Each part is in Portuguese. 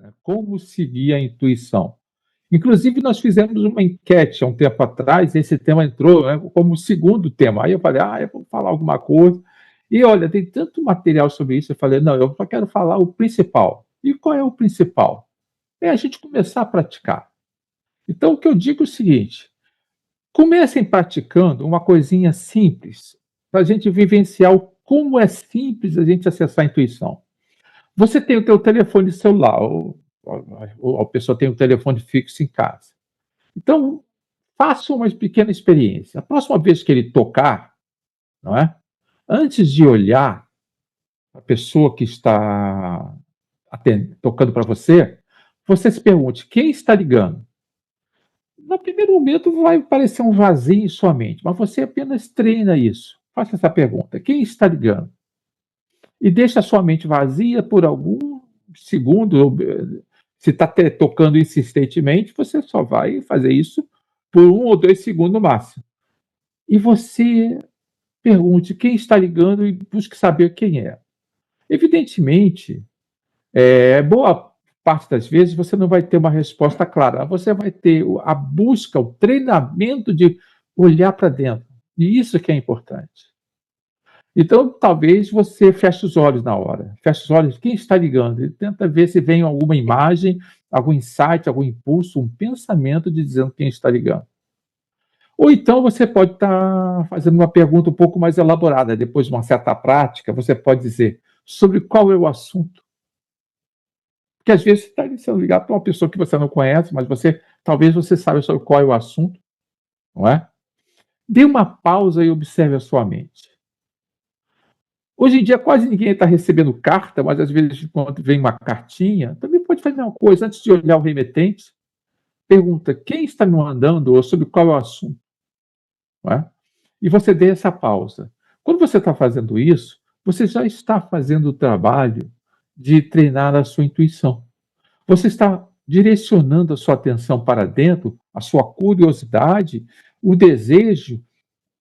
né? Como seguir a intuição? Inclusive, nós fizemos uma enquete há um tempo atrás, e esse tema entrou, né, como segundo tema. Aí eu falei, eu vou falar alguma coisa. E olha, tem tanto material sobre isso. Eu falei, não, eu só quero falar o principal. E qual é o principal? É a gente começar a praticar. Então, o que eu digo é o seguinte: comecem praticando uma coisinha simples, para a gente vivenciar como é simples a gente acessar a intuição. Você tem o teu telefone celular, ou a pessoa tem o telefone fixo em casa. Então, faça uma pequena experiência. A próxima vez que ele tocar, não é? Antes de olhar a pessoa que está tocando para você, você se pergunte: quem está ligando? No primeiro momento vai parecer um vazio em sua mente, mas você apenas treina isso. Faça essa pergunta: quem está ligando? E deixa a sua mente vazia por algum segundo. Se está tocando insistentemente, você só vai fazer isso por 1 ou 2 segundos no máximo. E você pergunte quem está ligando e busque saber quem é. Evidentemente, boa parte das vezes você não vai ter uma resposta clara. Você vai ter a busca, o treinamento de olhar para dentro. E isso que é importante. Então, talvez você feche os olhos na hora. Feche os olhos, quem está ligando? E tenta ver se vem alguma imagem, algum insight, algum impulso, um pensamento dizendo quem está ligando. Ou então você pode estar fazendo uma pergunta um pouco mais elaborada. Depois de uma certa prática, você pode dizer sobre qual é o assunto. Porque às vezes você está sendo ligado para uma pessoa que você não conhece, mas talvez você saiba sobre qual é o assunto, não é? Dê uma pausa e observe a sua mente. Hoje em dia quase ninguém está recebendo carta, mas às vezes quando vem uma cartinha, também pode fazer uma coisa. Antes de olhar o remetente, pergunta quem está me mandando ou sobre qual é o assunto. Não é? E você dê essa pausa. Quando você está fazendo isso, você já está fazendo o trabalho de treinar a sua intuição. Você está direcionando a sua atenção para dentro, a sua curiosidade, o desejo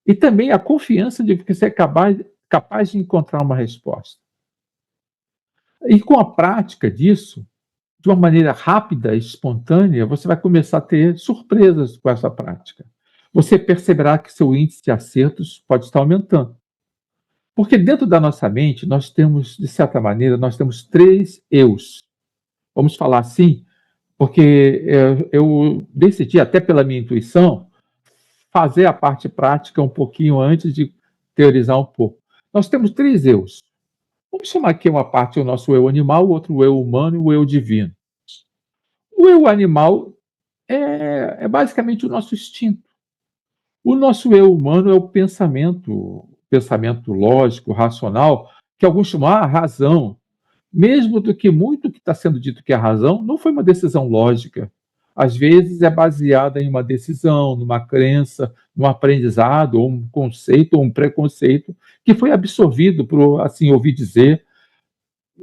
e também a confiança de que você é capaz de encontrar uma resposta. E com a prática disso, de uma maneira rápida e espontânea, você vai começar a ter surpresas com essa prática. Você perceberá que seu índice de acertos pode estar aumentando. Porque dentro da nossa mente, nós temos, de certa maneira, nós temos 3 eus. Vamos falar assim, porque eu decidi, até pela minha intuição, fazer a parte prática um pouquinho antes de teorizar um pouco. Nós temos 3 eus. Vamos chamar aqui uma parte o nosso eu animal, o outro o eu humano e o eu divino. O eu animal é basicamente o nosso instinto. O nosso eu humano é o pensamento lógico, racional, que alguns chamam razão. Mesmo do que muito que está sendo dito que é razão, não foi uma decisão lógica. Às vezes é baseada em uma decisão, numa crença, num aprendizado, ou um conceito, ou um preconceito, que foi absorvido por, assim, ouvir dizer.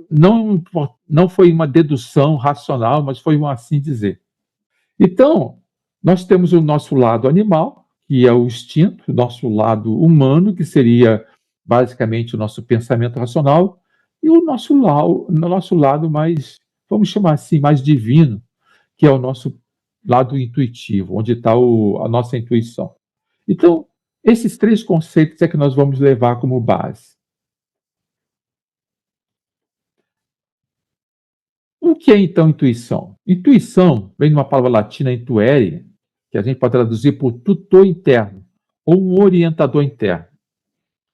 Não, não foi uma dedução racional, mas foi um assim dizer. Então, nós temos o nosso lado animal, que é o instinto, o nosso lado humano, que seria basicamente o nosso pensamento racional, e o nosso lado mais, vamos chamar assim, mais divino, que é o nosso lado intuitivo, onde está a nossa intuição. Então, esses 3 conceitos é que nós vamos levar como base. O que é então intuição? Intuição vem de uma palavra latina intuere, que a gente pode traduzir por tutor interno ou um orientador interno.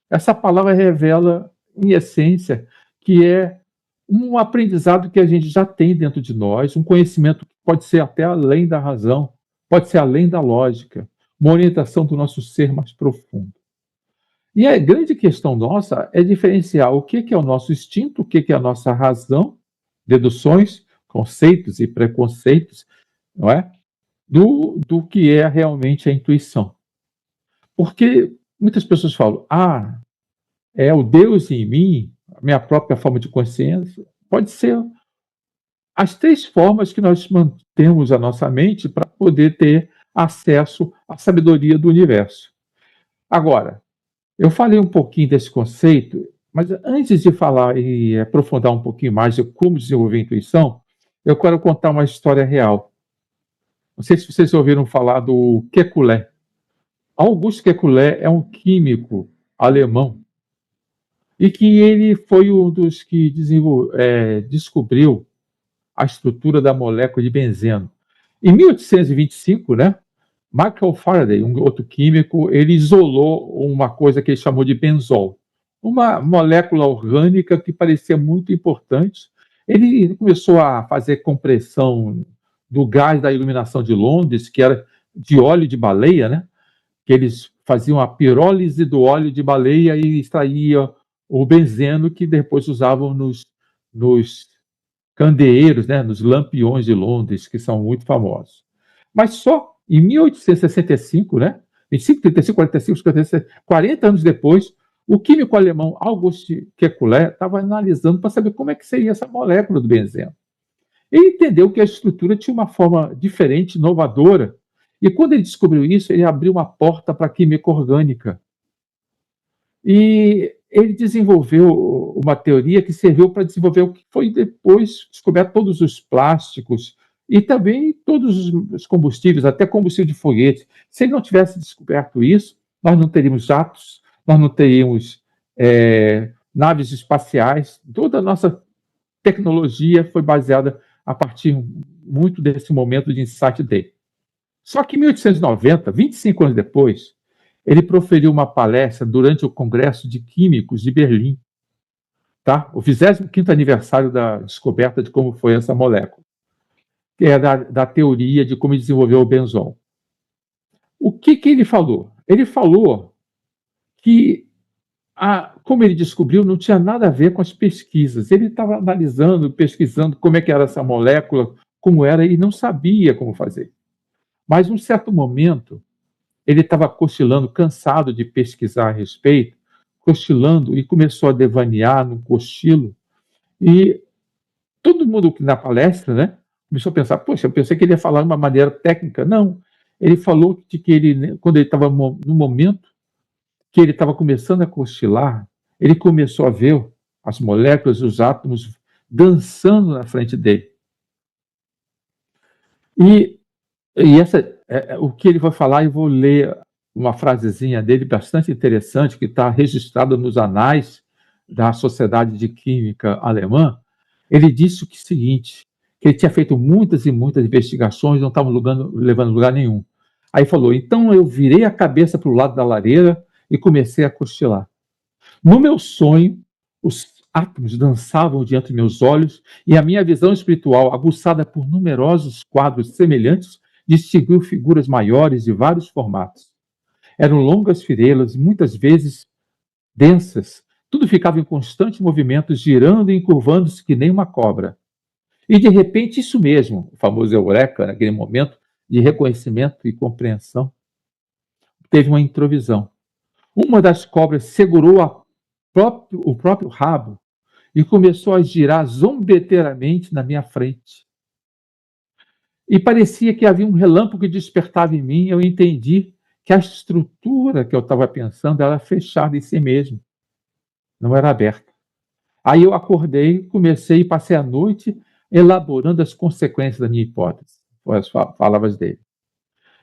Essa palavra revela, em essência, que é um aprendizado que a gente já tem dentro de nós, um conhecimento que pode ser até além da razão, pode ser além da lógica, uma orientação do nosso ser mais profundo. E a grande questão nossa é diferenciar o que é o nosso instinto, o que é a nossa razão, deduções, conceitos e preconceitos, não é? Do que é realmente a intuição. Porque muitas pessoas falam, é o Deus em mim, a minha própria forma de consciência. Pode ser as 3 formas que nós mantemos a nossa mente para poder ter acesso à sabedoria do universo. Agora, eu falei um pouquinho desse conceito, mas antes de falar e aprofundar um pouquinho mais de como desenvolver a intuição, eu quero contar uma história real. Não sei se vocês ouviram falar do Kekulé. Augusto Kekulé é um químico alemão e que ele foi um dos que descobriu a estrutura da molécula de benzeno. Em 1825, né, Michael Faraday, um outro químico, ele isolou uma coisa que ele chamou de benzol, uma molécula orgânica que parecia muito importante. Ele começou a fazer compressão do gás da iluminação de Londres, que era de óleo de baleia, né? Que eles faziam a pirólise do óleo de baleia e extraía o benzeno que depois usavam nos candeeiros, né, nos lampiões de Londres, que são muito famosos. Mas só em 1865, né, 25, 35, 45, 56, 40 anos depois, o químico alemão August Kekulé estava analisando para saber como é que seria essa molécula do benzeno. Ele entendeu que a estrutura tinha uma forma diferente, inovadora, e quando ele descobriu isso, ele abriu uma porta para a química orgânica. E ele desenvolveu uma teoria que serviu para desenvolver o que foi depois descoberto todos os plásticos e também todos os combustíveis, até combustível de foguete. Se ele não tivesse descoberto isso, nós não teríamos jatos, nós não teríamos naves espaciais. Toda a nossa tecnologia foi baseada a partir muito desse momento de insight dele. Só que em 1890, 25 anos depois, ele proferiu uma palestra durante o Congresso de Químicos de Berlim, tá? O 25º aniversário da descoberta de como foi essa molécula, que é da teoria de como desenvolveu o benzol. O que ele falou? Ele falou que, como ele descobriu, não tinha nada a ver com as pesquisas. Ele estava analisando, pesquisando como é que era essa molécula, como era, e não sabia como fazer. Mas, num certo momento, ele estava cochilando, cansado de pesquisar a respeito, cochilando, e começou a devanear num cochilo. E todo mundo na palestra, né, começou a pensar, poxa, eu pensei que ele ia falar de uma maneira técnica. Não, ele falou de que ele, quando ele estava no momento que ele estava começando a cochilar, ele começou a ver as moléculas, os átomos dançando na frente dele. E o que ele vai falar, eu vou ler uma frasezinha dele bastante interessante, que está registrada nos anais da Sociedade de Química Alemã. Ele disse o seguinte, que ele tinha feito muitas e muitas investigações, não estava levando lugar nenhum. Aí falou, então eu virei a cabeça para o lado da lareira e comecei a cochilar. No meu sonho, os átomos dançavam diante de meus olhos e a minha visão espiritual, aguçada por numerosos quadros semelhantes, distinguiu figuras maiores de vários formatos. Eram longas fileiras, muitas vezes densas. Tudo ficava em constante movimento, girando e encurvando-se que nem uma cobra. E, de repente, isso mesmo, o famoso eureka, naquele momento de reconhecimento e compreensão, teve uma introvisão. Uma das cobras segurou o próprio rabo e começou a girar zombeteiramente na minha frente. E parecia que havia um relâmpago que despertava em mim. Eu entendi que a estrutura que eu estava pensando era fechada em si mesmo, não era aberta. Aí eu acordei, comecei e passei a noite elaborando as consequências da minha hipótese, as palavras dele.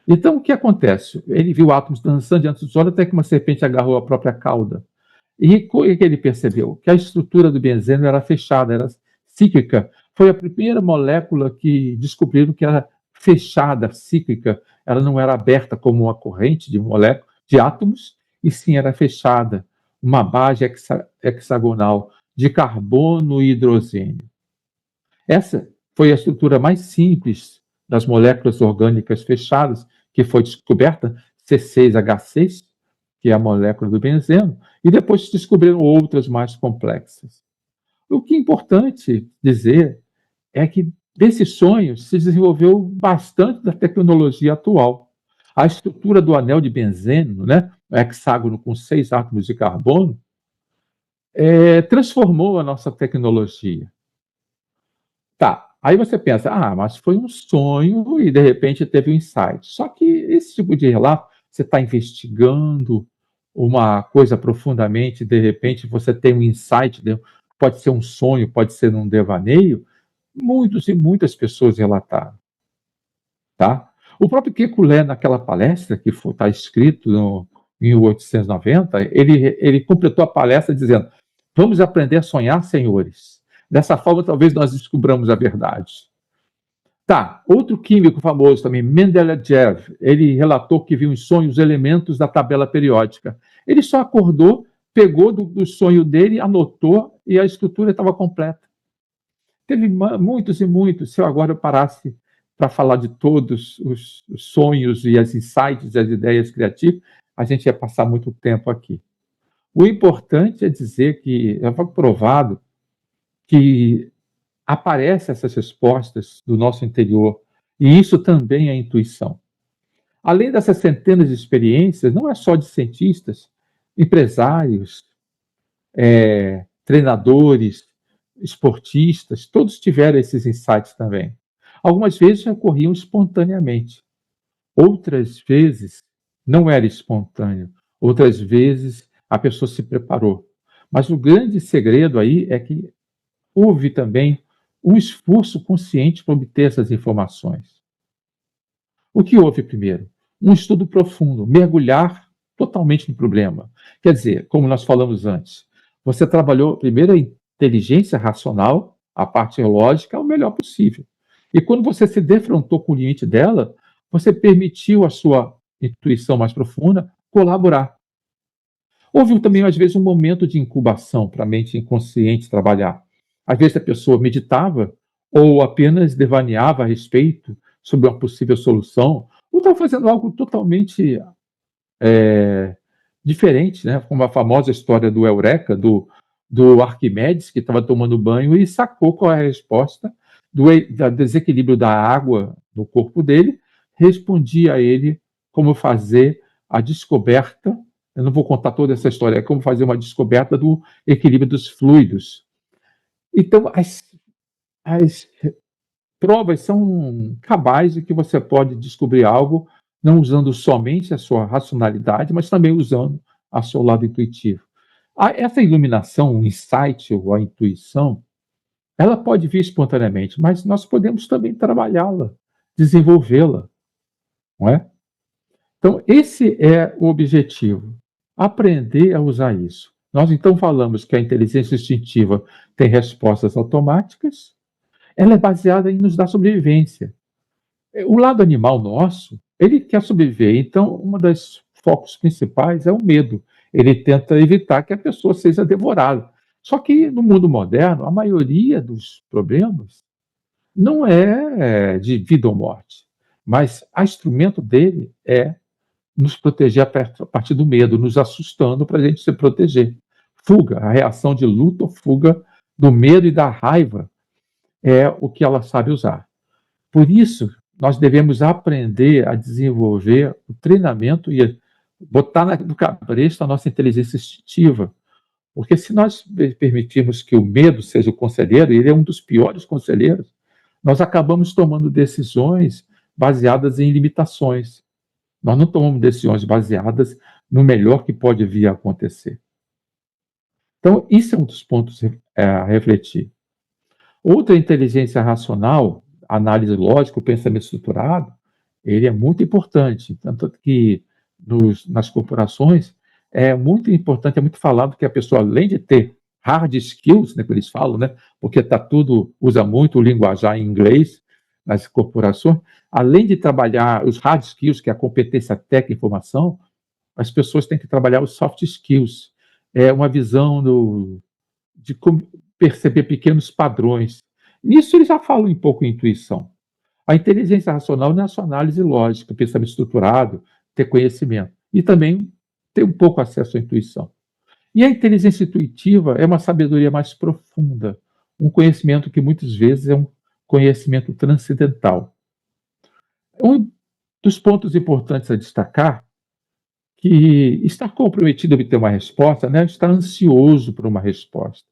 Então, o que acontece? Ele viu átomos dançando diante dos olhos até que uma serpente agarrou a própria cauda. E o que ele percebeu? Que a estrutura do benzeno era fechada, era cíclica. Foi a primeira molécula que descobriram que era fechada, cíclica. Ela não era aberta como uma corrente de moléculas, de átomos, e sim era fechada. Uma base hexagonal de carbono e hidrogênio. Essa foi a estrutura mais simples das moléculas orgânicas fechadas, que foi descoberta, C6H6, que é a molécula do benzeno, e depois se descobriram outras mais complexas. O que é importante dizer é que desse sonho se desenvolveu bastante da tecnologia atual. A estrutura do anel de benzeno, né, o hexágono com 6 átomos de carbono, transformou a nossa tecnologia. Tá, aí você pensa, mas foi um sonho e de repente teve um insight. Só que esse tipo de relato, você está investigando uma coisa profundamente, de repente você tem um insight, pode ser um sonho, pode ser um devaneio, Muitos e muitas pessoas relataram, tá? O próprio Kekulé, naquela palestra, que está escrito no 1890, ele completou a palestra dizendo: vamos aprender a sonhar, senhores. Dessa forma, talvez nós descobramos a verdade. Tá, outro químico famoso também, Mendeleev, ele relatou que viu em sonhos elementos da tabela periódica. Ele só acordou, pegou do sonho dele, anotou e a estrutura estava completa. Teve muitos e muitos. Se eu agora parasse para falar de todos os sonhos e as insights, as ideias criativas, a gente ia passar muito tempo aqui. O importante é dizer que já foi provado que aparecem essas respostas do nosso interior, e isso também é intuição. Além dessas centenas de experiências, não é só de cientistas, empresários, treinadores, esportistas, todos tiveram esses insights também. Algumas vezes ocorriam espontaneamente, outras vezes não era espontâneo, outras vezes a pessoa se preparou. Mas o grande segredo aí é que houve também um esforço consciente para obter essas informações. O que houve primeiro? Um estudo profundo, mergulhar totalmente no problema. Quer dizer, como nós falamos antes, você trabalhou primeiro a inteligência racional, a parte lógica, o melhor possível. E quando você se defrontou com o limite dela, você permitiu à sua intuição mais profunda colaborar. Houve também, às vezes, um momento de incubação para a mente inconsciente trabalhar. Às vezes a pessoa meditava ou apenas devaneava a respeito sobre uma possível solução, ou estava fazendo algo totalmente diferente, né? Como a famosa história do Eureka, do Arquimedes, que estava tomando banho e sacou qual é a resposta do desequilíbrio da água no corpo dele, respondia a ele como fazer a descoberta. Eu não vou contar toda essa história, é como fazer uma descoberta do equilíbrio dos fluidos. Então, as provas são cabais de que você pode descobrir algo não usando somente a sua racionalidade, mas também usando o seu lado intuitivo. Essa iluminação, o insight ou a intuição, ela pode vir espontaneamente, mas nós podemos também trabalhá-la, desenvolvê-la, não é? Então, esse é o objetivo, aprender a usar isso. Nós então falamos que a inteligência instintiva tem respostas automáticas, ela é baseada em nos dar sobrevivência. O lado animal nosso, ele quer sobreviver, então um dos focos principais é o medo. Ele tenta evitar que a pessoa seja devorada. Só que no mundo moderno, a maioria dos problemas não é de vida ou morte, mas o instrumento dele é nos proteger a partir do medo, nos assustando para a gente se proteger. Fuga, a reação de luta ou fuga do medo e da raiva é o que ela sabe usar. Por isso, nós devemos aprender a desenvolver o treinamento e botar no cabresto a nossa inteligência instintiva. Porque se nós permitirmos que o medo seja o conselheiro, e ele é um dos piores conselheiros, nós acabamos tomando decisões baseadas em limitações. Nós não tomamos decisões baseadas no melhor que pode vir a acontecer. Então, isso é um dos pontos a refletir. Outra inteligência racional, análise lógica, o pensamento estruturado, ele é muito importante. Tanto que nas corporações é muito importante, é muito falado que a pessoa, além de ter hard skills, né, que eles falam, né, porque usa muito o linguajar em inglês nas corporações, além de trabalhar os hard skills, que é a competência técnica e informação, as pessoas têm que trabalhar os soft skills. É uma visão de como perceber pequenos padrões. Nisso eles já falam um pouco em intuição. A inteligência racional não é só análise lógica, pensamento estruturado, ter conhecimento. E também ter um pouco acesso à intuição. E a inteligência intuitiva é uma sabedoria mais profunda, um conhecimento que muitas vezes é um conhecimento transcendental. Um dos pontos importantes a destacar que estar comprometido a obter uma resposta não é estar ansioso por uma resposta.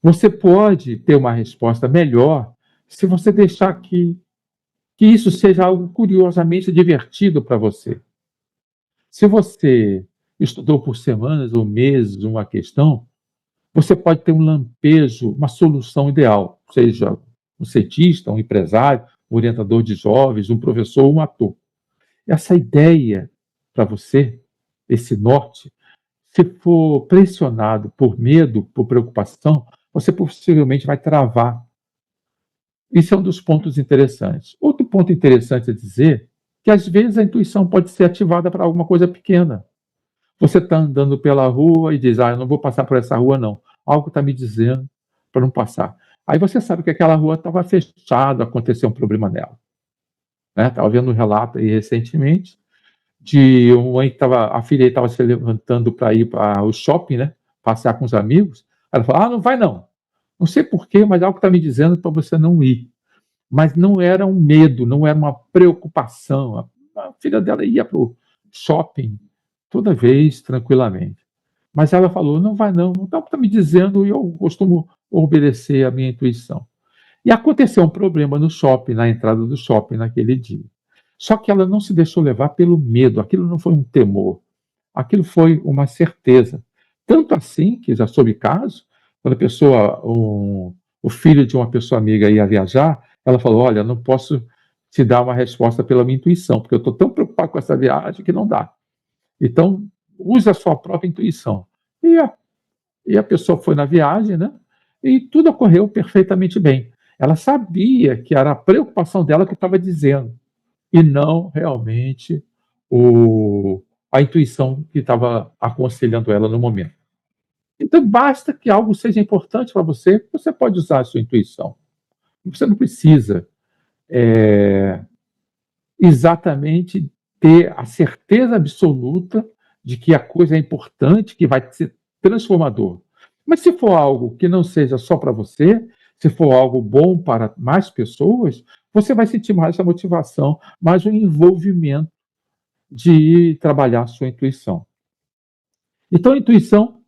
Você pode ter uma resposta melhor se você deixar que isso seja algo curiosamente divertido para você. Se você estudou por semanas ou meses uma questão, você pode ter um lampejo, uma solução ideal. seja um cientista, um empresário, um orientador de jovens, um professor, um ator. Essa ideia para você, esse norte, se for pressionado por medo, por preocupação, você possivelmente vai travar. Isso é um dos pontos interessantes. Outro ponto interessante é dizer que, às vezes, a intuição pode ser ativada para alguma coisa pequena. Você está andando pela rua e diz, eu não vou passar por essa rua, não. Algo está me dizendo para não passar. Aí você sabe que aquela rua estava fechada, aconteceu um problema nela. Estava vendo um relato aí recentemente de uma mãe que a filha estava se levantando para ir para o shopping, né? Passear com os amigos. Ela falou, não vai não. Não sei porquê, mas algo está me dizendo para você não ir. Mas não era um medo, não era uma preocupação. A filha dela ia para o shopping toda vez, tranquilamente. Mas ela falou, não vai não, não está me dizendo, e eu costumo obedecer à minha intuição. E aconteceu um problema no shopping, na entrada do shopping naquele dia. Só que ela não se deixou levar pelo medo, aquilo não foi um temor, aquilo foi uma certeza. Tanto assim que já soube caso, quando o filho de uma pessoa amiga ia viajar, ela falou, olha, não posso te dar uma resposta pela minha intuição, porque eu estou tão preocupado com essa viagem que não dá. Então, use a sua própria intuição. E a pessoa foi na viagem, né? E tudo ocorreu perfeitamente bem. Ela sabia que era a preocupação dela que estava dizendo, e não realmente a intuição que estava aconselhando ela no momento. Então, basta que algo seja importante para você, você pode usar a sua intuição. Você não precisa exatamente ter a certeza absoluta de que a coisa é importante, que vai ser transformador. Mas se for algo que não seja só para você, se for algo bom para mais pessoas, você vai sentir mais essa motivação, mais o envolvimento de trabalhar a sua intuição. Então, a intuição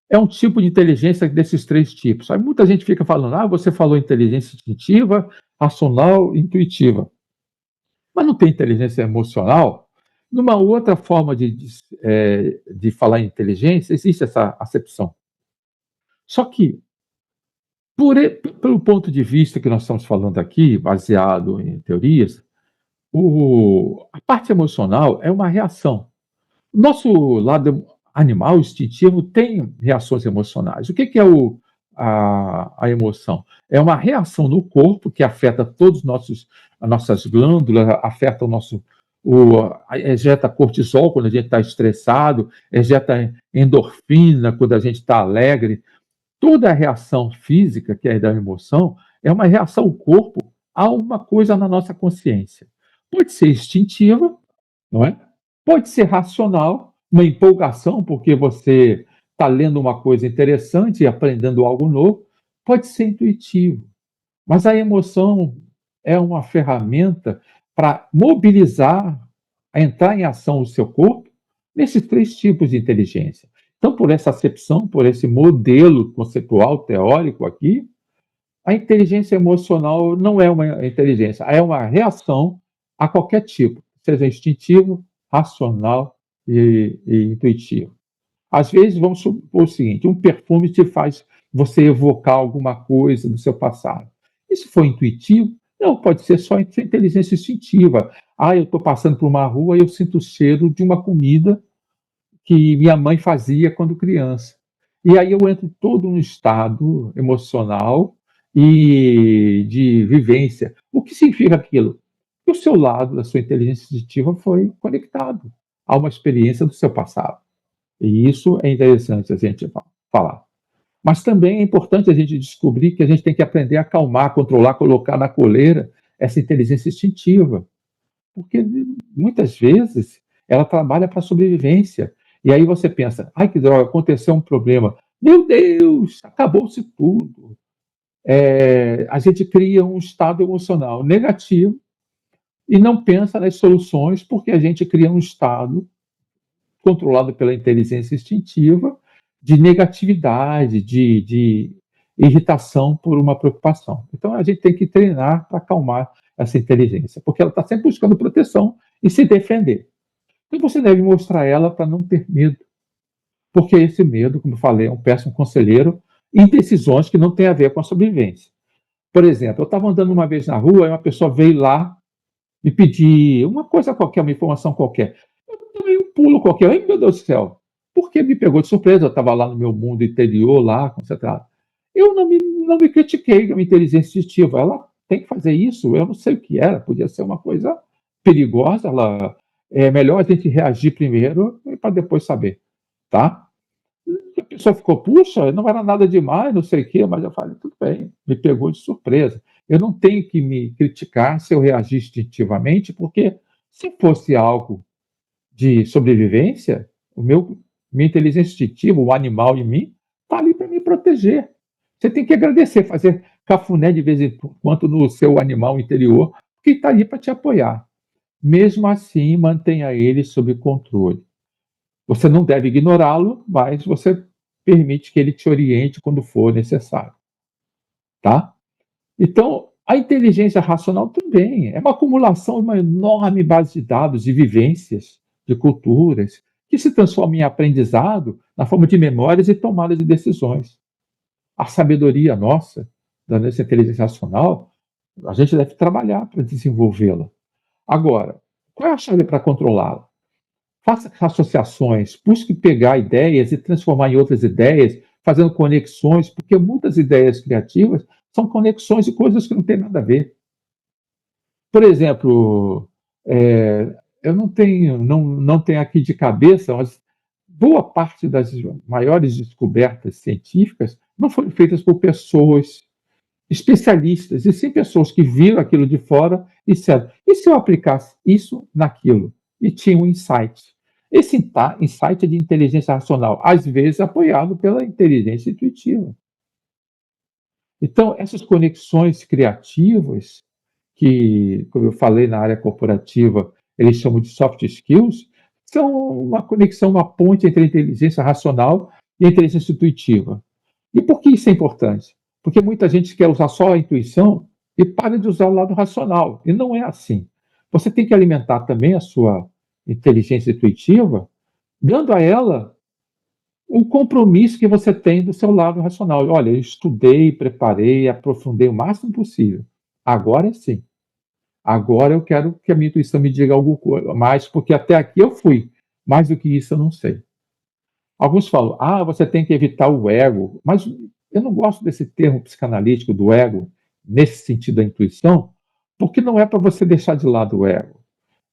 é um tipo de inteligência desses três tipos. Aí muita gente fica falando, você falou inteligência instintiva, racional e intuitiva. Mas não tem inteligência emocional? Numa outra forma de falar em inteligência, existe essa acepção. Só que, pelo ponto de vista que nós estamos falando aqui, baseado em teorias, a parte emocional é uma reação. Nosso lado animal, instintivo, tem reações emocionais. O que é a emoção? É uma reação no corpo que afeta todas as nossas glândulas, afeta ejeta cortisol quando a gente está estressado, ejeta endorfina quando a gente está alegre. Toda a reação física, que é da emoção, é uma reação do corpo a uma coisa na nossa consciência. Pode ser instintiva, não é? Pode ser racional, uma empolgação, porque você está lendo uma coisa interessante e aprendendo algo novo. Pode ser intuitivo. Mas a emoção é uma ferramenta para mobilizar, entrar em ação o seu corpo nesses três tipos de inteligência. Então, por essa acepção, por esse modelo conceitual, teórico aqui, a inteligência emocional não é uma inteligência, é uma reação a qualquer tipo, seja instintivo, racional e intuitivo. Às vezes, vamos supor o seguinte, um perfume te faz você evocar alguma coisa do seu passado. E se for intuitivo? Não, pode ser só inteligência instintiva. Eu estou passando por uma rua e eu sinto o cheiro de uma comida que minha mãe fazia quando criança. E aí eu entro todo num estado emocional e de vivência. O que significa aquilo? Que o seu lado da sua inteligência instintiva foi conectado a uma experiência do seu passado. E isso é interessante a gente falar. Mas também é importante a gente descobrir que a gente tem que aprender a acalmar, controlar, colocar na coleira essa inteligência instintiva. Porque muitas vezes ela trabalha para a sobrevivência. E aí você pensa, que droga, aconteceu um problema. Meu Deus, acabou-se tudo. A gente cria um estado emocional negativo e não pensa nas soluções porque a gente cria um estado controlado pela inteligência instintiva de negatividade, de irritação por uma preocupação. Então a gente tem que treinar para acalmar essa inteligência, porque ela está sempre buscando proteção e se defender. Então você deve mostrar a ela para não ter medo, porque esse medo, como eu falei, é um péssimo conselheiro em decisões que não têm a ver com a sobrevivência. Por exemplo, eu estava andando uma vez na rua e uma pessoa veio lá me pedir uma coisa qualquer, uma informação qualquer. Eu tomei um pulo qualquer. Ai, meu Deus do céu! Porque me pegou de surpresa. Eu estava lá no meu mundo interior, lá, concentrado. Eu não me critiquei a minha inteligência instintiva. Ela tem que fazer isso. Eu não sei o que era. Podia ser uma coisa perigosa. É melhor a gente reagir primeiro para depois saber, tá? A pessoa ficou, puxa, não era nada demais, não sei o quê, mas eu falei, tudo bem, me pegou de surpresa. Eu não tenho que me criticar se eu reagir instintivamente, porque se fosse algo de sobrevivência, minha inteligência instintiva, o animal em mim, está ali para me proteger. Você tem que agradecer, fazer cafuné de vez em quando no seu animal interior, que está ali para te apoiar. Mesmo assim, mantenha ele sob controle. Você não deve ignorá-lo, mas você permite que ele te oriente quando for necessário, tá? Então, a inteligência racional também é uma acumulação de uma enorme base de dados, de vivências, de culturas, que se transforma em aprendizado na forma de memórias e tomada de decisões. A sabedoria nossa, da nossa inteligência racional, a gente deve trabalhar para desenvolvê-la. Agora, qual é a chave para controlá-la? Faça associações, busque pegar ideias e transformar em outras ideias, fazendo conexões, porque muitas ideias criativas são conexões de coisas que não têm nada a ver. Por exemplo, eu não tenho aqui de cabeça, mas boa parte das maiores descobertas científicas não foram feitas por pessoas especialistas, e sim pessoas que viram aquilo de fora e disseram: e se eu aplicasse isso naquilo? E tinha um insight. Esse insight é de inteligência racional, às vezes apoiado pela inteligência intuitiva. Então, essas conexões criativas, que, como eu falei na área corporativa, eles chamam de soft skills, são uma conexão, uma ponte entre a inteligência racional e a inteligência intuitiva. E por que isso é importante? Porque muita gente quer usar só a intuição e para de usar o lado racional. E não é assim. Você tem que alimentar também a sua inteligência intuitiva, dando a ela o compromisso que você tem do seu lado racional. Olha, eu estudei, preparei, aprofundei o máximo possível. Agora sim. Agora eu quero que a minha intuição me diga algo mais, porque até aqui eu fui. Mais do que isso eu não sei. Alguns falam, você tem que evitar o ego, mas eu não gosto desse termo psicanalítico do ego, nesse sentido da intuição, porque não é para você deixar de lado o ego.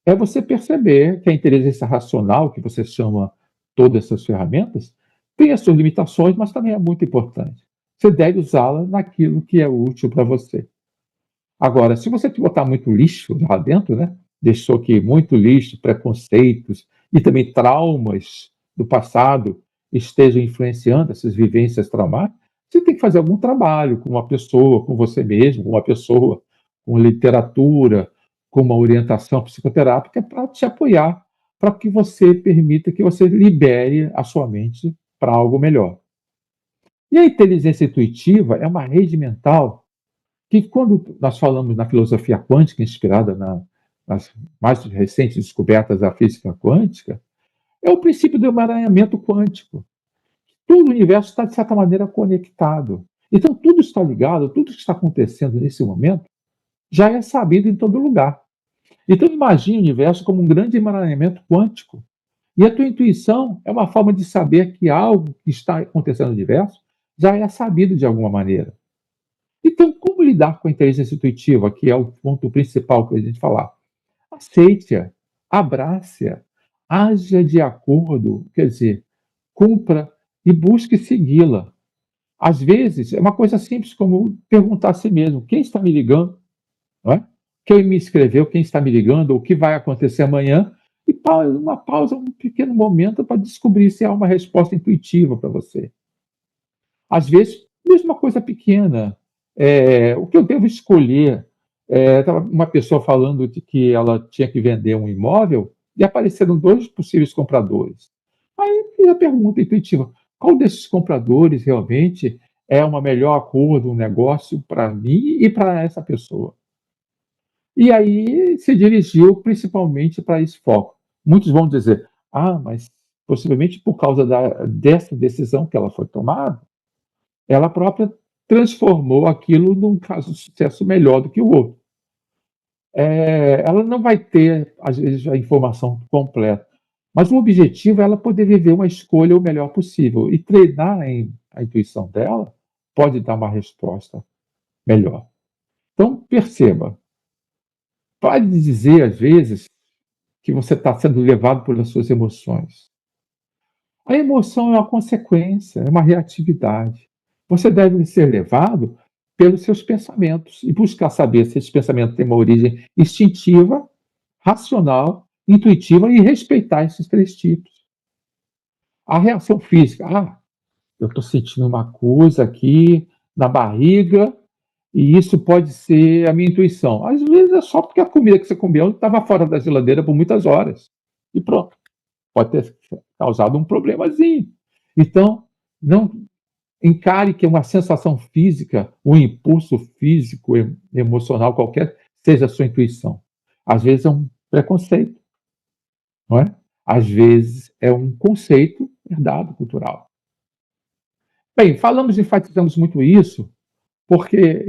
É você perceber que a inteligência racional, que você chama todas essas ferramentas, tem as suas limitações, mas também é muito importante. Você deve usá-la naquilo que é útil para você. Agora, se você botar muito lixo lá dentro, né? Deixou que muito lixo, preconceitos e também traumas do passado estejam influenciando essas vivências traumáticas, você tem que fazer algum trabalho com uma pessoa, com você mesmo, com uma pessoa, com literatura, com uma orientação psicoterápica para te apoiar, para que você permita que você libere a sua mente para algo melhor. E a inteligência intuitiva é uma rede mental que, quando nós falamos na filosofia quântica, inspirada nas mais recentes descobertas da física quântica, é o princípio do emaranhamento quântico. Todo o universo está, de certa maneira, conectado. Então, tudo está ligado, tudo que está acontecendo nesse momento já é sabido em todo lugar. Então, imagine o universo como um grande emaranhamento quântico. E a tua intuição é uma forma de saber que algo que está acontecendo no universo já é sabido de alguma maneira. Então, como lidar com a inteligência intuitiva, que é o ponto principal que a gente falar? Aceite-a, abrace-a, haja de acordo, quer dizer, cumpra e busque segui-la. Às vezes, é uma coisa simples como perguntar a si mesmo: quem está me ligando? Não é? Quem me escreveu, quem está me ligando, o que vai acontecer amanhã? E uma pausa, um pequeno momento para descobrir se há uma resposta intuitiva para você. Às vezes, mesmo uma coisa pequena, o que eu devo escolher? Estava uma pessoa falando de que ela tinha que vender um imóvel e apareceram dois possíveis compradores. Aí fiz a pergunta intuitiva: qual desses compradores realmente é uma melhor acordo, um negócio para mim e para essa pessoa? E aí se dirigiu principalmente para esse foco. Muitos vão dizer: mas possivelmente por causa dessa decisão que ela foi tomada, ela própria transformou aquilo num caso de sucesso melhor do que o outro. Ela não vai ter, às vezes, a informação completa, mas o objetivo é ela poder viver uma escolha o melhor possível, e treinar a intuição dela pode dar uma resposta melhor. Então, perceba, pare de dizer, às vezes, que você está sendo levado pelas suas emoções. A emoção é uma consequência, é uma reatividade. Você deve ser levado pelos seus pensamentos e buscar saber se esse pensamento tem uma origem instintiva, racional, intuitiva, e respeitar esses três tipos. A reação física, eu estou sentindo uma coisa aqui na barriga e isso pode ser a minha intuição. Às vezes é só porque a comida que você comeu estava fora da geladeira por muitas horas. E pronto. Pode ter causado um problemazinho. Então, não encare que uma sensação física, um impulso físico, emocional qualquer, seja a sua intuição. Às vezes é um preconceito, não é? Às vezes é um conceito herdado cultural. Bem, enfatizamos muito isso, porque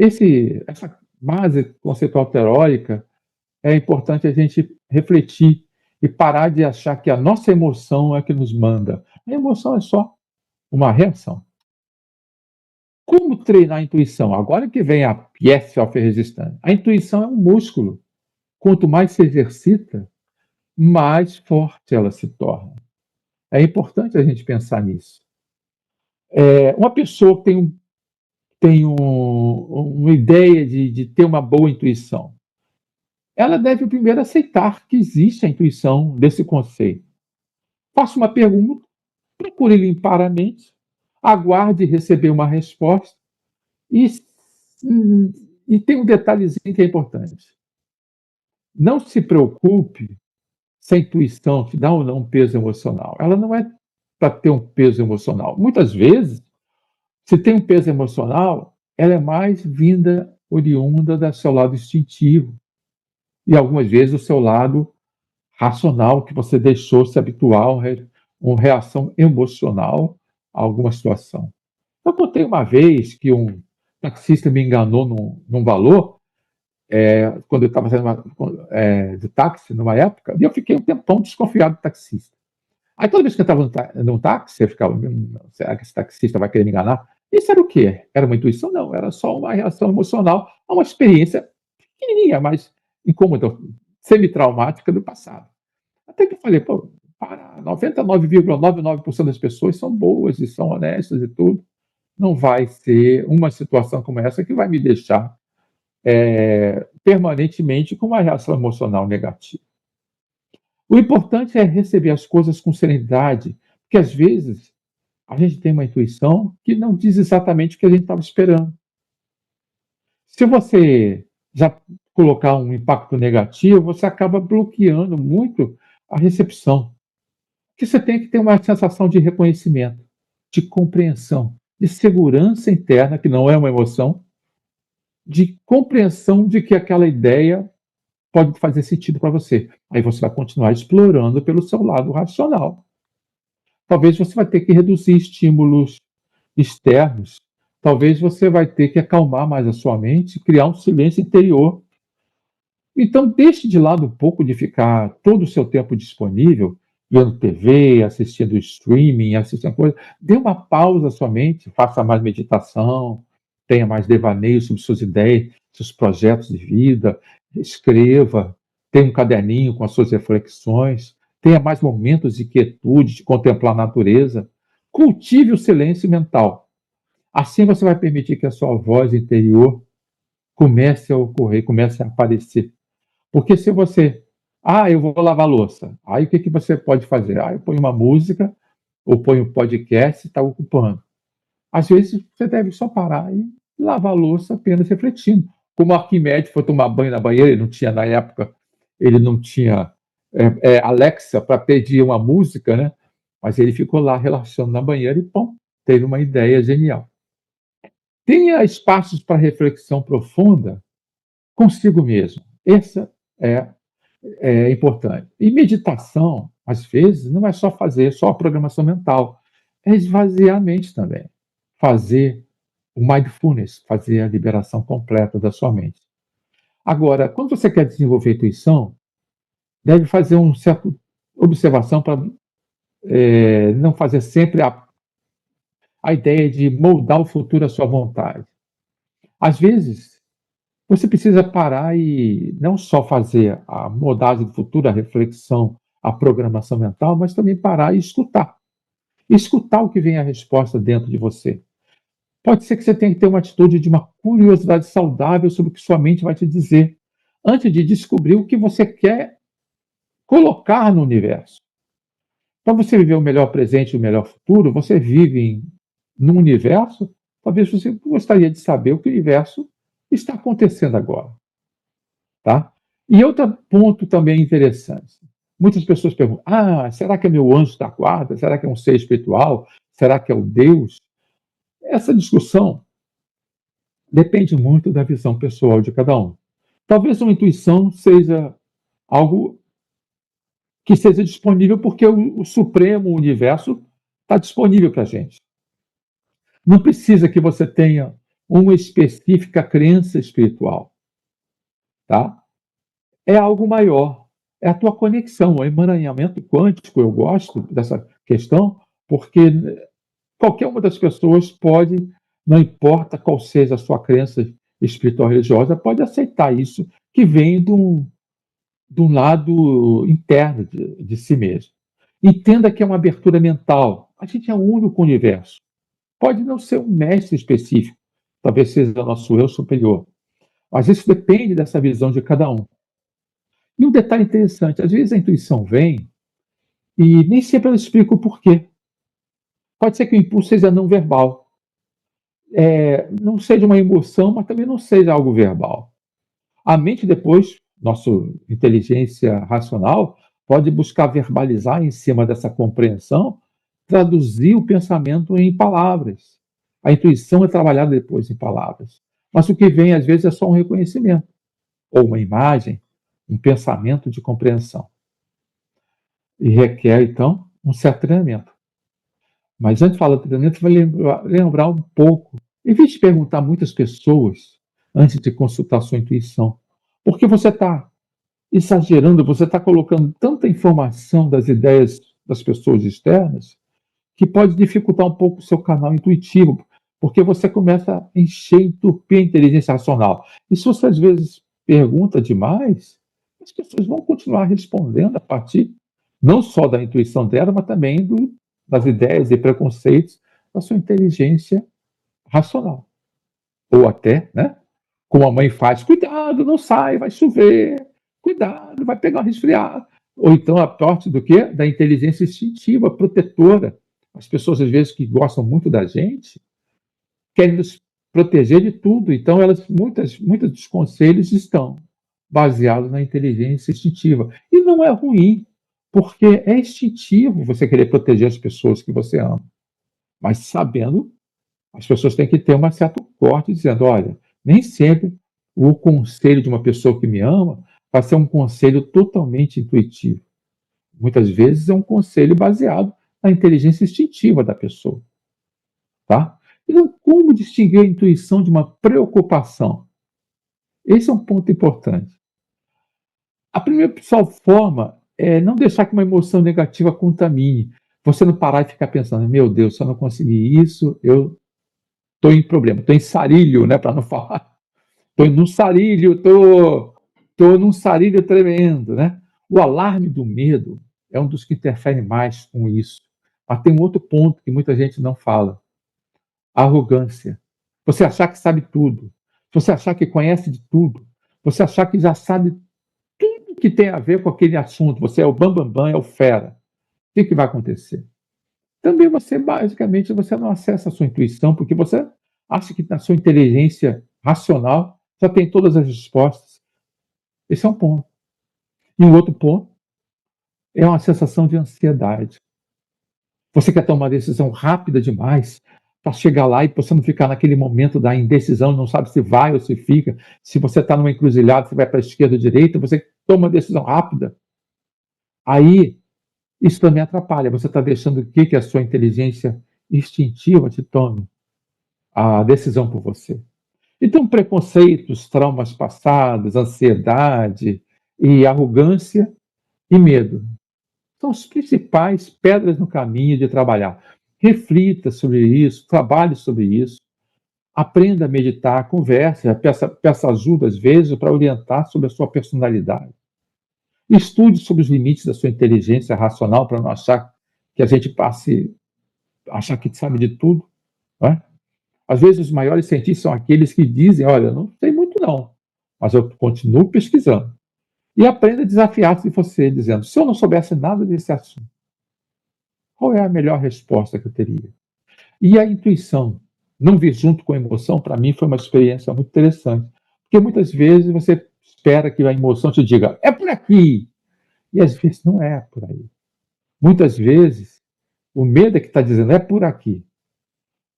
essa base conceitual teórica é importante a gente refletir e parar de achar que a nossa emoção é que nos manda. A emoção é só uma reação. Como treinar a intuição? Agora que vem a pièce of resistance. A intuição é um músculo. Quanto mais se exercita, mais forte ela se torna. É importante a gente pensar nisso. Uma pessoa que tem uma ideia de ter uma boa intuição, ela deve primeiro aceitar que existe a intuição desse conceito. Faça uma pergunta, procure limpar a mente, aguarde receber uma resposta e, e tem um detalhezinho que é importante. Não se preocupe se a intuição te dá ou não um peso emocional. Ela não é para ter um peso emocional. Muitas vezes, se tem um peso emocional, ela é mais oriunda do seu lado instintivo e algumas vezes do seu lado racional, que você deixou se habituar a uma reação emocional a alguma situação. Eu contei uma vez que um taxista me enganou num valor, quando eu estava fazendo de táxi, numa época, e eu fiquei um tempão desconfiado do taxista. Aí toda vez que eu estava no táxi, eu ficava, será que esse taxista vai querer me enganar? Isso era o quê? Era uma intuição? Não, era só uma reação emocional a uma experiência pequenininha, mas incômoda, semi-traumática do passado. Até que eu falei, pô, para 99,99% das pessoas são boas e são honestas e tudo. Não vai ser uma situação como essa que vai me deixar permanentemente com uma reação emocional negativa. O importante é receber as coisas com serenidade, porque às vezes a gente tem uma intuição que não diz exatamente o que a gente estava esperando. Se você já colocar um impacto negativo, você acaba bloqueando muito a recepção. Porque você tem que ter uma sensação de reconhecimento, de compreensão, de segurança interna, que não é uma emoção, de compreensão de que aquela ideia pode fazer sentido para você. Aí você vai continuar explorando pelo seu lado racional. Talvez você vai ter que reduzir estímulos externos. Talvez você vai ter que acalmar mais a sua mente, criar um silêncio interior. Então, deixe de lado um pouco de ficar todo o seu tempo disponível, vendo TV, assistindo streaming, assistindo coisa. Dê uma pausa à sua mente, faça mais meditação, tenha mais devaneio sobre suas ideias, seus projetos de vida, escreva, tenha um caderninho com as suas reflexões, tenha mais momentos de quietude, de contemplar a natureza. Cultive o silêncio mental. Assim você vai permitir que a sua voz interior comece a ocorrer, comece a aparecer. Porque se você, eu vou lavar a louça, aí o que você pode fazer? Eu ponho uma música, ou ponho um podcast e está ocupando. Às vezes você deve só parar e lavar a louça apenas refletindo. Como Arquimedes foi tomar banho na banheira, ele não tinha, na época, ele não tinha Alexa para pedir uma música, né? Mas ele ficou lá relaxando na banheira e, pum, teve uma ideia genial. Tenha espaços para reflexão profunda consigo mesmo. Essa é importante. E meditação, às vezes, não é só fazer só a programação mental, é esvaziar a mente também. Fazer o mindfulness, fazer a liberação completa da sua mente. Agora, quando você quer desenvolver a intuição, deve fazer um certo observação para não fazer sempre a ideia de moldar o futuro à sua vontade. Às vezes, você precisa parar e não só fazer a moldagem do futuro, a reflexão, a programação mental, mas também parar e escutar. Escutar o que vem a resposta dentro de você. Pode ser que você tenha que ter uma atitude de uma curiosidade saudável sobre o que sua mente vai te dizer, antes de descobrir o que você quer colocar no universo. Para você viver o melhor presente e o melhor futuro, você vive num universo, talvez você gostaria de saber o que o universo está acontecendo agora. Tá? E outro ponto também interessante. Muitas pessoas perguntam: será que é meu anjo da guarda? Será que é um ser espiritual? Será que é o Deus? Essa discussão depende muito da visão pessoal de cada um. Talvez uma intuição seja algo que seja disponível porque o Supremo o Universo está disponível para a gente. Não precisa que você tenha uma específica crença espiritual, tá? É algo maior, é a tua conexão, o emaranhamento quântico. Eu gosto dessa questão porque qualquer uma das pessoas pode, não importa qual seja a sua crença espiritual religiosa, pode aceitar isso que vem de um lado interno de si mesmo. Entenda que é uma abertura mental. A gente é único com o universo. Pode não ser um mestre específico, talvez seja o nosso eu superior, mas isso depende dessa visão de cada um. E um detalhe interessante, às vezes a intuição vem e nem sempre ela explica o porquê. Pode ser que o impulso seja não verbal, não seja uma emoção, mas também não seja algo verbal. A mente depois, nossa inteligência racional, pode buscar verbalizar em cima dessa compreensão, traduzir o pensamento em palavras. A intuição é trabalhada depois em palavras. Mas o que vem, às vezes, é só um reconhecimento, ou uma imagem, um pensamento de compreensão. E requer, então, um certo treinamento. Mas antes de falar do treinamento, vai lembrar um pouco. Evite perguntar a muitas pessoas antes de consultar sua intuição. Porque você está exagerando, você está colocando tanta informação das ideias das pessoas externas que pode dificultar um pouco o seu canal intuitivo, porque você começa a encher, entupir a inteligência racional. E se você às vezes pergunta demais, as pessoas vão continuar respondendo a partir não só da intuição dela, mas também das ideias e preconceitos da sua inteligência racional. Ou até, né, como a mãe faz: cuidado, não sai, vai chover, cuidado, vai pegar um resfriado. Ou então a parte do quê? Da inteligência instintiva, protetora. As pessoas, às vezes, que gostam muito da gente, querem nos proteger de tudo. Então, muitos dos conselhos estão baseados na inteligência instintiva. E não é ruim, porque é instintivo você querer proteger as pessoas que você ama. Mas sabendo, as pessoas têm que ter um certo corte, dizendo: olha, nem sempre o conselho de uma pessoa que me ama vai ser um conselho totalmente intuitivo. Muitas vezes é um conselho baseado na inteligência instintiva da pessoa. Tá? Então, como distinguir a intuição de uma preocupação? Esse é um ponto importante. A primeira principal forma é não deixar que uma emoção negativa contamine. Você não parar e ficar pensando: meu Deus, se eu não conseguir isso, eu estou em problema, estou em sarilho, né, para não falar. Estou num sarilho, estou num sarilho tremendo, né? O alarme do medo é um dos que interfere mais com isso. Mas tem um outro ponto que muita gente não fala: a arrogância. Você achar que sabe tudo, você achar que conhece de tudo, você achar que já sabe tudo que tem a ver com aquele assunto, você é o bambambam, bam, bam, é o fera. O que vai acontecer? Também você, basicamente, você não acessa a sua intuição, porque você acha que na sua inteligência racional já tem todas as respostas. Esse é um ponto. E um outro ponto é uma sensação de ansiedade. Você quer tomar uma decisão rápida demais para chegar lá e você não ficar naquele momento da indecisão, não sabe se vai ou se fica. Se você está numa encruzilhada, você vai para a esquerda ou direita, você toma uma decisão rápida. Aí, isso também atrapalha. Você está deixando o que a sua inteligência instintiva te tome. a decisão por você. Então, preconceitos, traumas passados, ansiedade e arrogância e medo são as principais pedras no caminho de trabalhar. Reflita sobre isso, trabalhe sobre isso, aprenda a meditar, converse, peça ajuda às vezes para orientar sobre a sua personalidade. Estude sobre os limites da sua inteligência racional para não achar que a gente passe, achar que sabe de tudo. Não é? Às vezes os maiores cientistas são aqueles que dizem, olha, não sei muito não, mas eu continuo pesquisando. E aprenda a desafiar-se de você, dizendo, se eu não soubesse nada desse assunto, qual é a melhor resposta que eu teria? E a intuição, não vir junto com a emoção, para mim foi uma experiência muito interessante. Porque muitas vezes você espera que a emoção te diga, é por aqui. E às vezes não é por aí. Muitas vezes o medo é que está dizendo, é por aqui.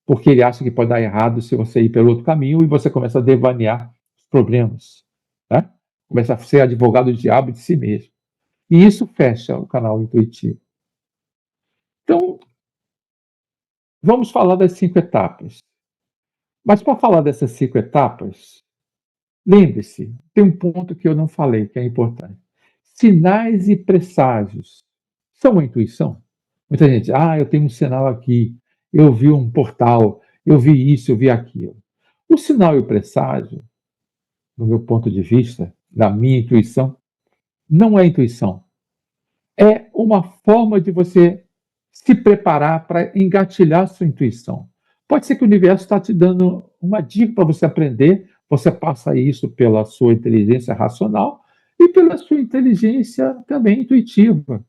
Porque ele acha que pode dar errado se você ir pelo outro caminho e você começa a devanear os problemas. Né? Começa a ser advogado do diabo de si mesmo. E isso fecha o canal intuitivo. Então, vamos falar das 5 etapas. Mas para falar dessas 5 etapas, lembre-se, tem um ponto que eu não falei, que é importante. Sinais e presságios são uma intuição? Muita gente, eu tenho um sinal aqui, eu vi um portal, eu vi isso, eu vi aquilo. O sinal e o presságio, no meu ponto de vista, da minha intuição, não é intuição. É uma forma de você se preparar para engatilhar sua intuição. Pode ser que o universo está te dando uma dica para você aprender, você passa isso pela sua inteligência racional e pela sua inteligência também intuitiva.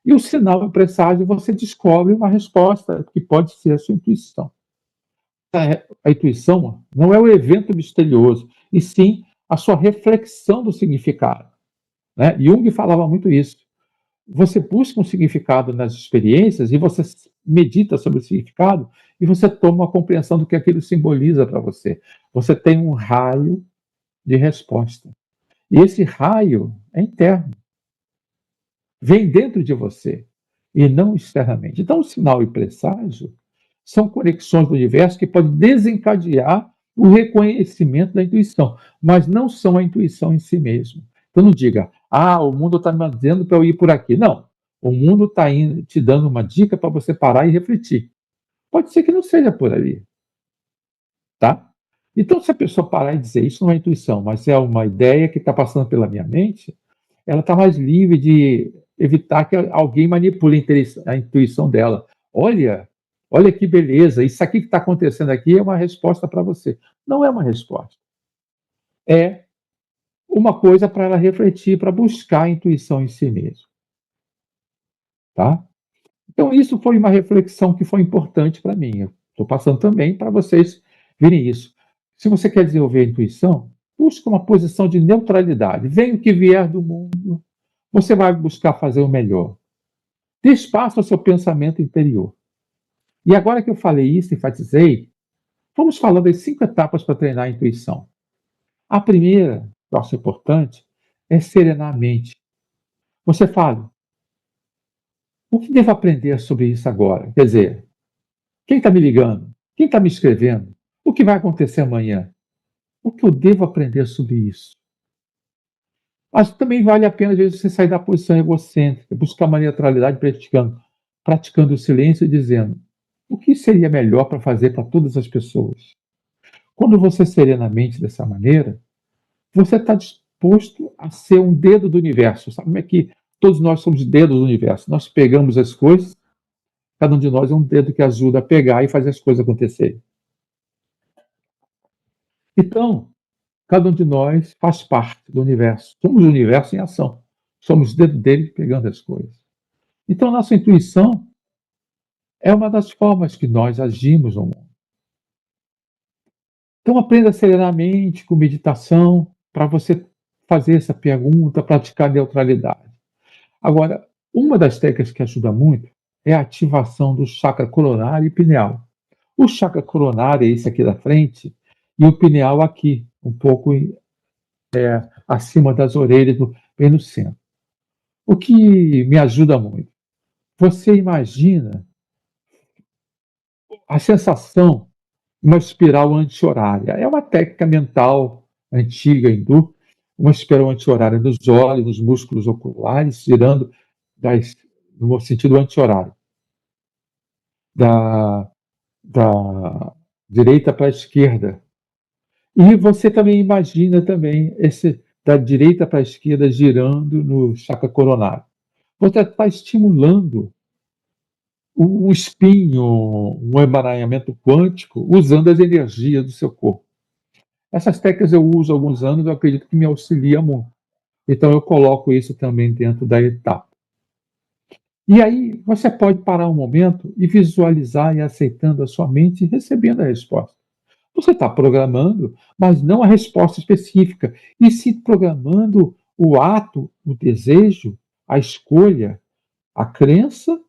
E o sinal, o presságio, você descobre uma resposta que pode ser a sua intuição. A intuição não é o evento misterioso, e sim a sua reflexão do significado. Né? Jung falava muito isso. Você busca um significado nas experiências e você medita sobre o significado e você toma uma compreensão do que aquilo simboliza para você. Você tem um raio de resposta. E esse raio é interno. Vem dentro de você e não externamente. Então, o sinal e presságio são conexões do universo que podem desencadear o reconhecimento da intuição, mas não são a intuição em si mesmo. Então não diga, o mundo está me dizendo para eu ir por aqui. Não, o mundo está te dando uma dica para você parar e refletir. Pode ser que não seja por ali, tá? Então, se a pessoa parar e dizer, isso não é intuição, mas é uma ideia que está passando pela minha mente, ela está mais livre de evitar que alguém manipule a intuição dela. Olha que beleza, isso aqui que está acontecendo aqui é uma resposta para você. Não é uma resposta. É uma coisa para ela refletir, para buscar a intuição em si mesma. Tá? Então, isso foi uma reflexão que foi importante para mim. Estou passando também para vocês verem isso. Se você quer desenvolver a intuição, busque uma posição de neutralidade. Venha o que vier do mundo, você vai buscar fazer o melhor. Dê espaço ao seu pensamento interior. E agora que eu falei isso, enfatizei, vamos falar das 5 etapas para treinar a intuição. A primeira, que eu acho importante, é serenar a mente. Você fala, o que devo aprender sobre isso agora? Quer dizer, quem está me ligando? Quem está me escrevendo? O que vai acontecer amanhã? O que eu devo aprender sobre isso? Mas também vale a pena, às vezes, você sair da posição egocêntrica, buscar uma neutralidade praticando o silêncio e dizendo o que seria melhor para fazer para todas as pessoas. Quando você serenamente dessa maneira, você está disposto a ser um dedo do universo. Sabe como é que todos nós somos dedos do universo? Nós pegamos as coisas, cada um de nós é um dedo que ajuda a pegar e fazer as coisas acontecerem. Então, cada um de nós faz parte do universo. Somos o universo em ação. Somos o dedo dele pegando as coisas. Então, nossa intuição é uma das formas que nós agimos no mundo. Então, aprenda serenamente com meditação para você fazer essa pergunta, praticar neutralidade. Agora, uma das técnicas que ajuda muito é a ativação do chakra coronário e pineal. O chakra coronário é esse aqui da frente e o pineal aqui, um pouco acima das orelhas, bem no centro. O que me ajuda muito? Você imagina a sensação uma espiral anti-horária. É uma técnica mental antiga hindu, uma espiral anti-horária nos olhos, nos músculos oculares, girando das, no sentido anti-horário, da, da direita para a esquerda. E você também imagina também esse da direita para a esquerda girando no chakra coronário. Você está estimulando um espinho, um emaranhamento quântico, usando as energias do seu corpo. Essas técnicas eu uso há alguns anos, eu acredito que me auxilia muito. Então eu coloco isso também dentro da etapa. E aí você pode parar um momento e visualizar e aceitando a sua mente e recebendo a resposta. Você está programando, mas não a resposta específica, e se programando o ato, o desejo, a escolha, a crença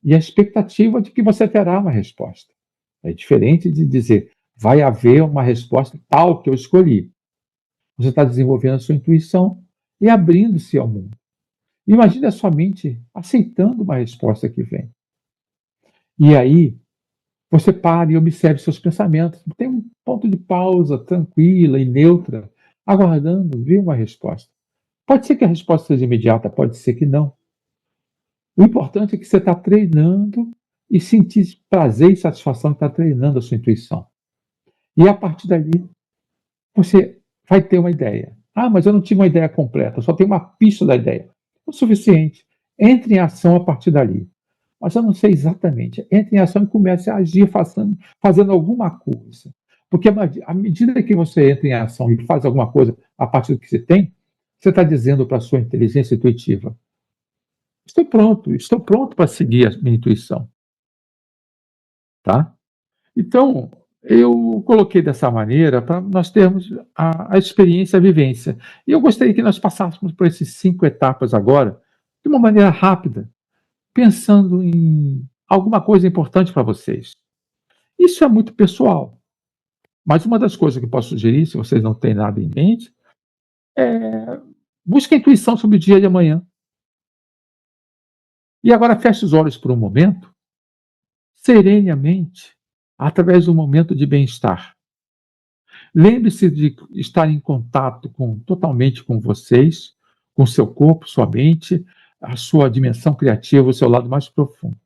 e a expectativa de que você terá uma resposta. É diferente de dizer, vai haver uma resposta tal que eu escolhi. Você está desenvolvendo a sua intuição e abrindo-se ao mundo. Imagine a sua mente aceitando uma resposta que vem. E aí, você para e observe seus pensamentos. Tem um ponto de pausa tranquila e neutra, aguardando vir uma resposta. Pode ser que a resposta seja imediata, pode ser que não. O importante é que você está treinando e sentir prazer e satisfação de estar treinando a sua intuição. E a partir dali, você vai ter uma ideia. Ah, mas eu não tive uma ideia completa, só tenho uma pista da ideia. O suficiente. Entre em ação a partir dali. Mas eu não sei exatamente. Entre em ação e comece a agir fazendo alguma coisa. Porque à medida que você entra em ação e faz alguma coisa a partir do que você tem, você está dizendo para a sua inteligência intuitiva: estou pronto para seguir a minha intuição. Tá? Então, eu coloquei dessa maneira para nós termos a experiência, a vivência. E eu gostaria que nós passássemos por essas 5 etapas agora, de uma maneira rápida, pensando em alguma coisa importante para vocês. Isso é muito pessoal, mas uma das coisas que eu posso sugerir, se vocês não têm nada em mente, é busque a intuição sobre o dia de amanhã. E agora feche os olhos por um momento, serenamente, através de um momento de bem-estar. Lembre-se de estar em contato totalmente com vocês, com seu corpo, sua mente, a sua dimensão criativa, o seu lado mais profundo.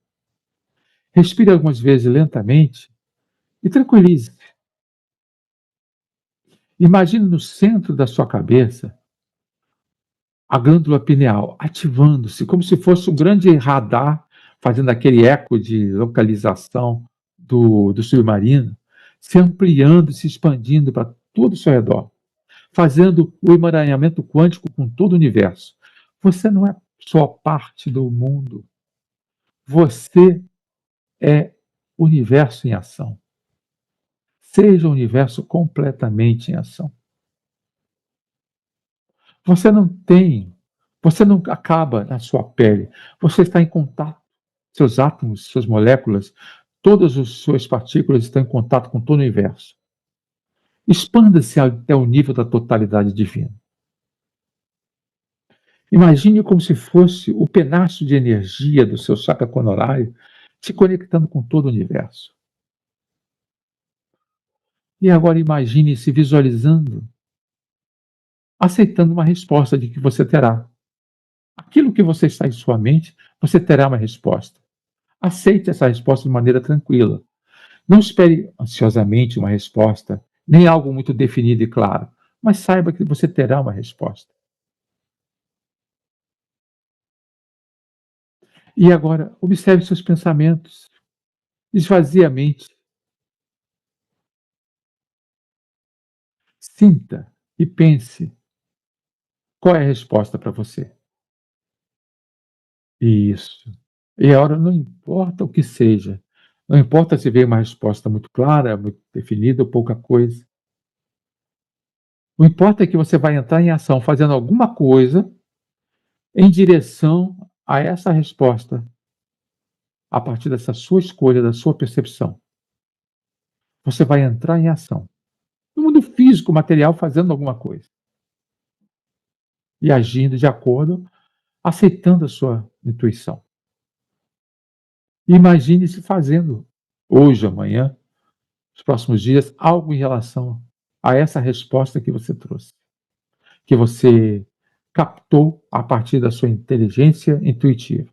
Respire algumas vezes lentamente e tranquilize. Imagine no centro da sua cabeça a glândula pineal ativando-se, como se fosse um grande radar, fazendo aquele eco de localização do submarino, se ampliando, se expandindo para todo o seu redor, fazendo o emaranhamento quântico com todo o universo. Você não é só parte do mundo, você é o universo em ação. Seja o universo completamente em ação. Você não tem, você não acaba na sua pele, você está em contato, seus átomos, suas moléculas, todas as suas partículas estão em contato com todo o universo. Expanda-se até o nível da totalidade divina. Imagine como se fosse o pedaço de energia do seu chakra coronário se conectando com todo o universo. E agora imagine se visualizando, aceitando uma resposta de que você terá. Aquilo que você está em sua mente, você terá uma resposta. Aceite essa resposta de maneira tranquila. Não espere ansiosamente uma resposta, nem algo muito definido e claro, mas saiba que você terá uma resposta. E agora, observe seus pensamentos. Esvazie a mente. Sinta e pense qual é a resposta para você. Isso. E a hora não importa o que seja. Não importa se veio uma resposta muito clara, muito definida ou pouca coisa. O importa é que você vai entrar em ação fazendo alguma coisa em direção a essa resposta, a partir dessa sua escolha, da sua percepção. Você vai entrar em ação. No mundo físico, material, fazendo alguma coisa. E agindo de acordo, aceitando a sua intuição. Imagine-se fazendo, hoje, amanhã, nos próximos dias, algo em relação a essa resposta que você trouxe, que você captou a partir da sua inteligência intuitiva.